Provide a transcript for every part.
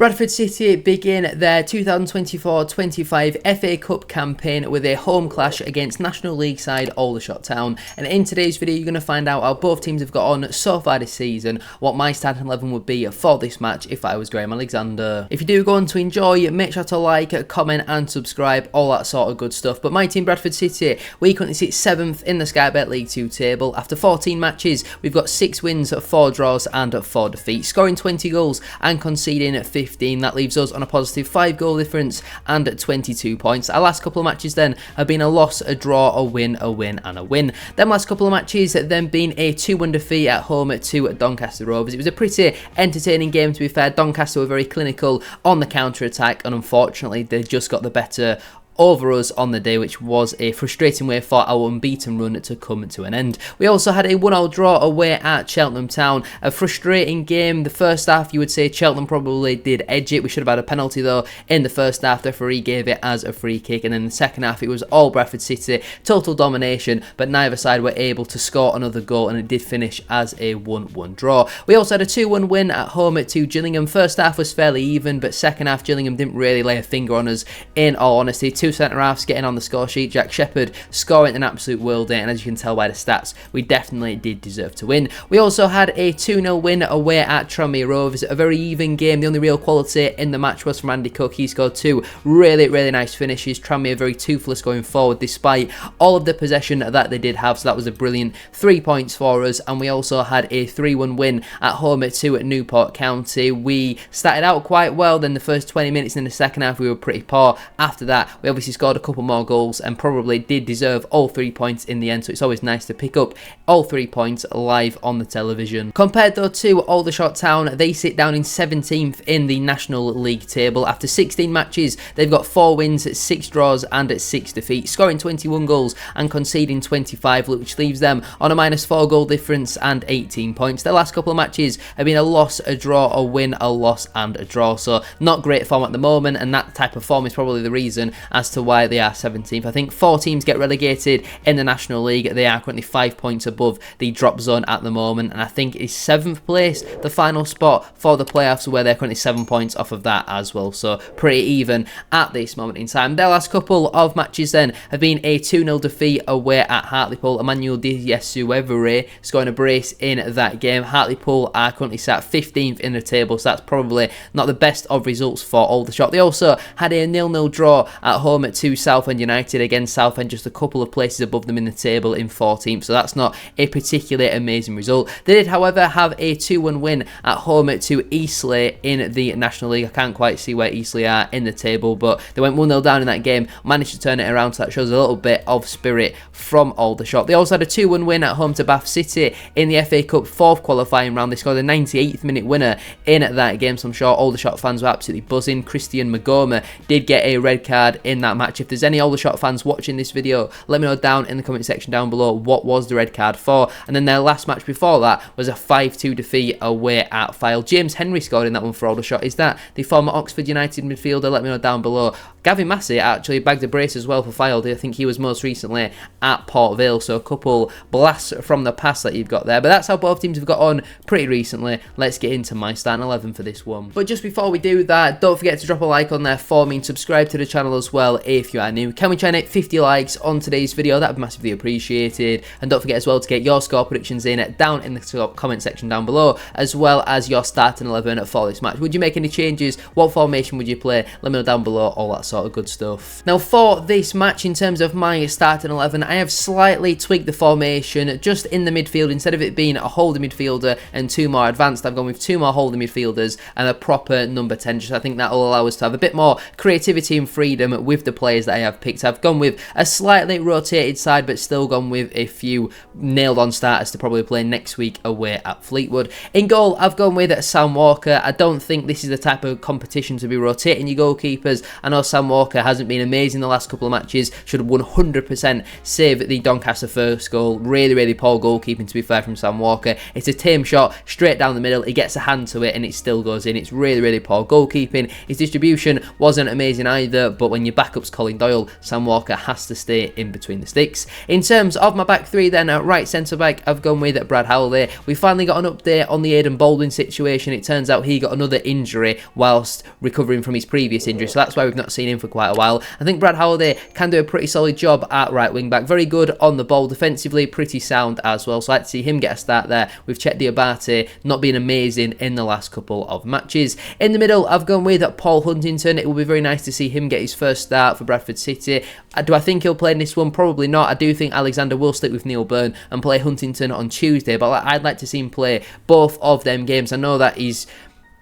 Bradford City begin their 2024-25 FA Cup campaign with a home clash against National League side Aldershot Town. And in today's video, you're going to find out how both teams have got on so far this season, what my starting 11 would be for this match if I was Graham Alexander. If you do go on to enjoy, make sure to like, comment and subscribe, all that sort of good stuff. But my team, Bradford City, we currently sit 7th in the Sky Bet League 2 table. After 14 matches, we've got 6 wins, 4 draws and 4 defeats, scoring 20 goals and conceding 15. That leaves us on a positive 5 goal difference and 22 points. Our last couple of matches then have been a loss, a draw, a win and a win. Them last couple of matches then been a 2-1 defeat at home to Doncaster Rovers. It was a pretty entertaining game, to be fair. Doncaster were very clinical on the counter-attack and unfortunately they just got the better over us on the day, which was a frustrating way for our unbeaten run to come to an end. We also had a 1-1 draw away at Cheltenham Town. A frustrating game. The first half, you would say Cheltenham probably did edge it. We should have had a penalty though in the first half. The referee gave it as a free kick, and then the second half it was all Bradford City, total domination, but neither side were able to score another goal, and it did finish as a 1-1 draw. We also had a 2-1 win at home to Gillingham. First half was fairly even, but second half Gillingham didn't really lay a finger on us, in all honesty. 2 centre-halves getting on the score sheet. Jack Shepherd scoring an absolute worldie, and as you can tell by the stats, we definitely did deserve to win. We also had a 2-0 win away at Tranmere Rovers. A very even game. The only real quality in the match was from Andy Cook. He scored 2 really nice finishes. Tranmere very toothless going forward despite all of the possession that they did have, so that was a brilliant 3 points for us. And we also had a 3-1 win at home to Newport County. We started out quite well, then the first 20 minutes in the second half we were pretty poor. After that we obviously scored a couple more goals and probably did deserve all 3 points in the end, so it's always nice to pick up all 3 points live on the television. Compared though to Aldershot Town, they sit down in 17th in the National League table. After 16 matches, they've got 4 wins, 6 draws and 6 defeats, scoring 21 goals and conceding 25, which leaves them on a -4 goal difference and 18 points. Their last couple of matches have been a loss, a draw, a win, a loss and a draw, so not great form at the moment, and that type of form is probably the reason as to why they are 17th. I think 4 teams get relegated in the National League. They are currently 5 points above the drop zone at the moment, and I think it's 7th place, the final spot for the playoffs, where they're currently 7 points off of that as well, so pretty even at this moment in time. Their last couple of matches then have been a 2-0 defeat away at Hartlepool. Emmanuel Diasuevere scoring a brace in that game. Hartlepool are currently sat 15th in the table, so that's probably not the best of results for Aldershot. They also had a 0-0 draw at home to Southend United. Again, Southend just a couple of places above them in the table in 14th, so that's not a particularly amazing result. They did, however, have a 2-1 win at home to Eastleigh in the National League. I can't quite see where Eastleigh are in the table, but they went 1-0 down in that game, managed to turn it around, so that shows a little bit of spirit from Aldershot. They also had a 2-1 win at home to Bath City in the FA Cup 4th qualifying round. They scored a 98th minute winner in that game, so I'm sure Aldershot fans were absolutely buzzing. Christian Magoma did get a red card in that match. If there's any Aldershot fans watching this video, let me know down in the comment section down below what was the red card for. And then their last match before that was a 5-2 defeat away at Fylde. James Henry scored in that one for Aldershot. Is that the former Oxford United midfielder? Let me know down below. Gavin Massey actually bagged a brace as well for Fylde. I think he was most recently at Port Vale, so a couple blasts from the past that you've got there. But that's how both teams have got on pretty recently. Let's get into my starting 11 for this one. But just before we do that, don't forget to drop a like on there for me and subscribe to the channel as well if you are new. Can we try and hit 50 likes on today's video? That would be massively appreciated. And don't forget as well to get your score predictions in down in the comment section down below, as well as your starting 11 for this match. Would you make any changes? What formation would you play? Let me know down below, all that sort of good stuff. Now for this match, in terms of my starting 11, I have slightly tweaked the formation just in the midfield. Instead of it being a holding midfielder and 2 more advanced, I've gone with 2 more holding midfielders and a proper number 10. Just I think that will allow us to have a bit more creativity and freedom with the players that I have picked. I've gone with a slightly rotated side, but still gone with a few nailed on starters to probably play next week away at Fleetwood. In goal, I've gone with Sam Walker. I don't think this is the type of competition to be rotating your goalkeepers. I know Sam Walker hasn't been amazing the last couple of matches, should 100% save the Doncaster first goal. Really poor goalkeeping, to be fair, from Sam Walker. It's a tame shot straight down the middle, he gets a hand to it and it still goes in. It's really poor goalkeeping. His distribution wasn't amazing either, but when you back backup's Colin Doyle. Sam Walker has to stay in between the sticks. In terms of my back three then, at right centre-back, I've gone with Brad Halliday. We finally got an update on the Aidan Baldwin situation. It turns out he got another injury whilst recovering from his previous injury, so that's why we've not seen him for quite a while. I think Brad Halliday can do a pretty solid job at right wing back. Very good on the ball defensively, pretty sound as well, so I'd like to see him get a start there with Chet Diabate not being amazing in the last couple of matches. In the middle, I've gone with Paul Huntington. It will be very nice to see him get his first start for Bradford City. Do I think he'll play in this one? Probably not. I do think Alexander will stick with Neil Byrne and play Huntington on Tuesday, but I'd like to see him play both of them games. I know that he's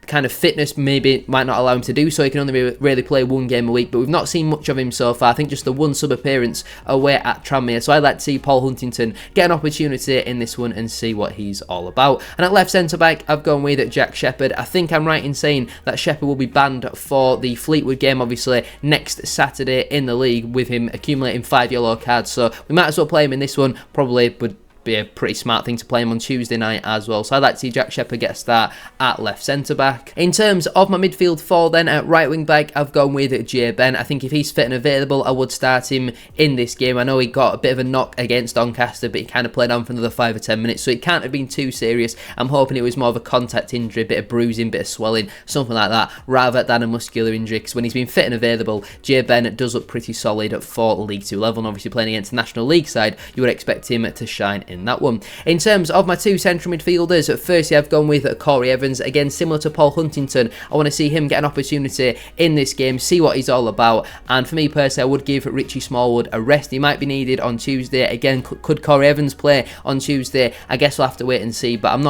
kind of fitness maybe might not allow him to do so. He can only really play one game a week, but we've not seen much of him so far. I think just the one sub appearance away at Tranmere, so I'd like to see Paul Huntington get an opportunity in this one and see what he's all about. And at left centre back, I've gone with Jack Shepherd. I think I'm right in saying that Shepherd will be banned for the Fleetwood game, obviously next Saturday in the league, with him accumulating 5 yellow cards, so we might as well play him in this one. Probably would be a pretty smart thing to play him on Tuesday night as well. So I'd like to see Jack Shepherd get a start at left centre-back. In terms of my midfield four then, at right wing-back, I've gone with Jay Ben. I think if he's fit and available, I would start him in this game. I know he got a bit of a knock against Doncaster, but he kind of played on for another 5 or 10 minutes, so it can't have been too serious. I'm hoping it was more of a contact injury, a bit of bruising, bit of swelling, something like that, rather than a muscular injury, because when he's been fit and available, Jay Ben does look pretty solid for League 2 level, and obviously playing against the National League side, you would expect him to shine in that one. In terms of my two central midfielders, at firstly I've gone with Corey Evans. Again, similar to Paul Huntington, I want to see him get an opportunity in this game, see what he's all about, and for me personally, I would give Richie Smallwood a rest. He might be needed on Tuesday. Again, could Corey Evans play on Tuesday? I guess we'll have to wait and see, but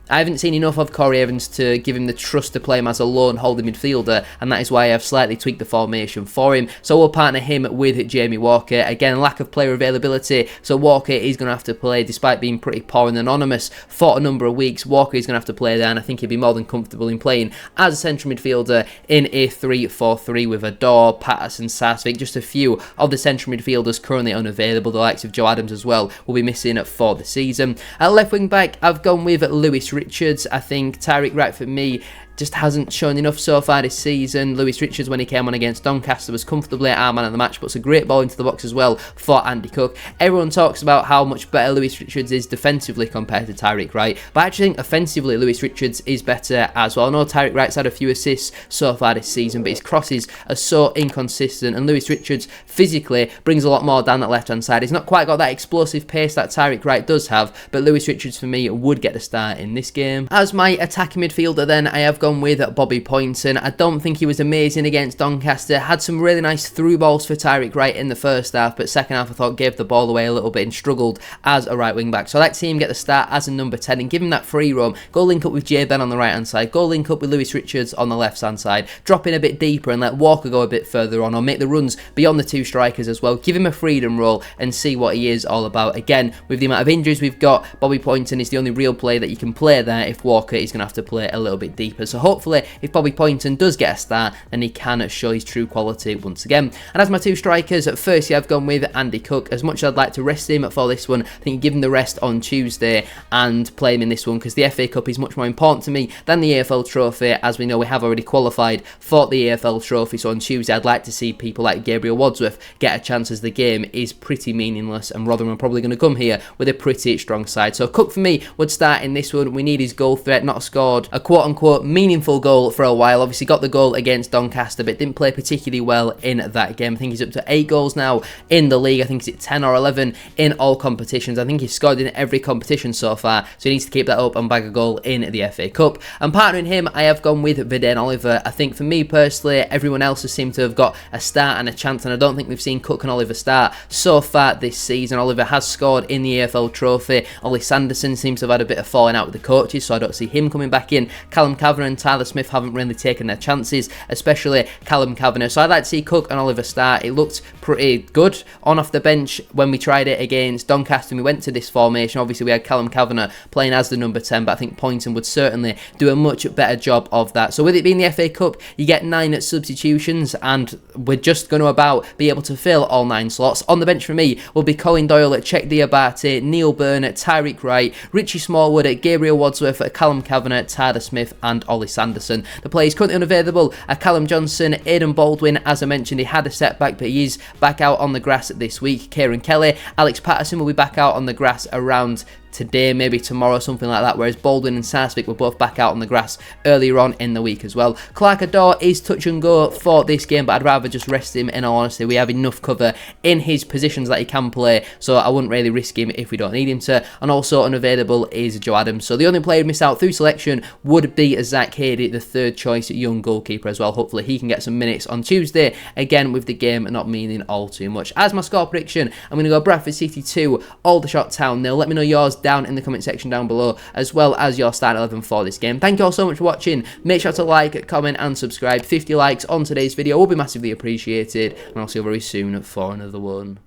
I haven't seen enough of Corey Evans to give him the trust to play him as a lone holding midfielder, and that is why I've slightly tweaked the formation for him. So we'll partner him with Jamie Walker. Again, lack of player availability, so Walker is going to have to play, despite being pretty poor and anonymous for a number of weeks. Walker is going to have to play there, and I think he'd be more than comfortable in playing as a central midfielder in a 3-4-3 with Adore, Patterson, Sarsfield. Just a few of the central midfielders currently unavailable. The likes of Joe Adams as well will be missing for the season. At left wing back, I've gone with Lewis Richards. I think Tyreek Wright for me just hasn't shown enough so far this season. Lewis Richards, when he came on against Doncaster, was comfortably our man of the match, puts a great ball into the box as well for Andy Cook. Everyone talks about how much better Lewis Richards is defensively compared to Tyreek Wright, but I actually think offensively Lewis Richards is better as well. I know Tyreek Wright's had a few assists so far this season, but his crosses are so inconsistent, and Lewis Richards physically brings a lot more down that left hand side. He's not quite got that explosive pace that Tyreek Wright does have, but Lewis Richards for me would get the start in this game. As my attacking midfielder then, I have gone with Bobby Poynton. I don't think he was amazing against Doncaster. Had some really nice through balls for Tyreek Wright in the first half, but second half I thought gave the ball away a little bit and struggled as a right wing back. So I'd like to see him get the start as a number 10 and give him that free roam. Go link up with Jay Ben on the right hand side, go link up with Lewis Richards on the left hand side, drop in a bit deeper and let Walker go a bit further on, or make the runs beyond the two strikers as well. Give him a freedom role and see what he is all about. Again, with the amount of injuries we've got, Bobby Poynton is the only real player that you can play there if Walker is going to have to play a little bit deeper. So hopefully if Bobby Poynton does get a start, then he can show his true quality once again. And as my two strikers, at first I've gone with Andy Cook. As much as I'd like to rest him for this one, I think give him the rest on Tuesday and play him in this one, because the FA Cup is much more important to me than the AFL Trophy. As we know, we have already qualified for the AFL Trophy, so on Tuesday I'd like to see people like Gabriel Wadsworth get a chance, as the game is pretty meaningless and Rotherham are probably going to come here with a pretty strong side. So Cook for me would start in this one. We need his goal threat, not scored a quote-unquote meaningful goal for a while. Obviously got the goal against Doncaster, but didn't play particularly well in that game. I think he's up to 8 goals now in the league. I think he's at 10 or 11 in all competitions. I think he's scored in every competition so far, so he needs to keep that up and bag a goal in the FA Cup. And partnering him, I have gone with Vidane Oliver. I think for me personally, everyone else has seemed to have got a start and a chance, and I don't think we've seen Cook and Oliver start so far this season. Oliver has scored in the AFL Trophy. Ollie Sanderson seems to have had a bit of falling out with the coaches, so I don't see him coming back in. Callum Kavanagh and Tyler Smith haven't really taken their chances, especially Callum Kavanagh. So I'd like to see Cook and Oliver start. It looked pretty good on off the bench when we tried it against Doncaster and we went to this formation. Obviously we had Callum Kavanagh playing as the number 10, but I think Poynton would certainly do a much better job of that. So with it being the FA Cup, you get 9 substitutions, and we're just going to about be able to fill all 9 slots. On the bench for me will be Colin Doyle, Chet Diabate, Neil Byrne, Tyreek Wright, Richie Smallwood, Gabriel Wadsworth, Callum Kavanagh, Tyler Smith and Ollie Ollie Sanderson. The players currently unavailable are Callum Johnson, Aidan Baldwin. As I mentioned, he had a setback, but he is back out on the grass this week. Kieran Kelly, Alex Patterson will be back out on the grass around today, maybe tomorrow, something like that, whereas Baldwin and Sarsvik were both back out on the grass earlier on in the week as well. Clark Adore is touch and go for this game, but I'd rather just rest him. In all honesty, we have enough cover in his positions that he can play, so I wouldn't really risk him if we don't need him to. And also unavailable is Joe Adams. So the only player who missed out through selection would be Zach Hady, the third choice young goalkeeper as well. Hopefully he can get some minutes on Tuesday, again with the game not meaning all too much. As my score prediction, I'm going to go Bradford City 2, Aldershot Town 0. Let me know yours down in the comment section down below, as well as your starting 11 for this game. Thank you all so much for watching. Make sure to like, comment and subscribe. 50 likes on today's video will be massively appreciated, and I'll see you very soon for another one.